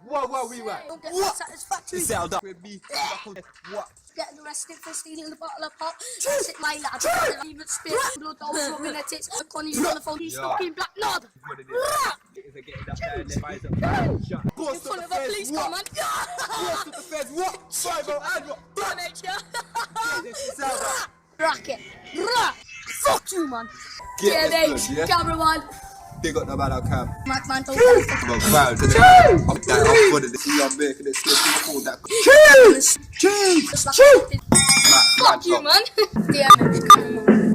Whoa, we were. Don't get What? satisfactory. Settled up with me. What? Getting arrested for stealing the bottle of pop. That's it, my lad. Even spit blood all rubbing at it. Connie's on the phone. He's fucking black knob. What it is. They're getting up there and their eyes up. Shut up. In front of a police car, man. Boss of the feds, what? Cyber and what? Damage, Yeah, this is out. Racket. Fuck you, man. Get TNH, this good, yeah? cameraman. Big up the man out cam. Madman, don't get I'm a crowd today. I'm good at this. I'm making it slip. Call that. Cheese! Fuck you, man. TNH, cameraman.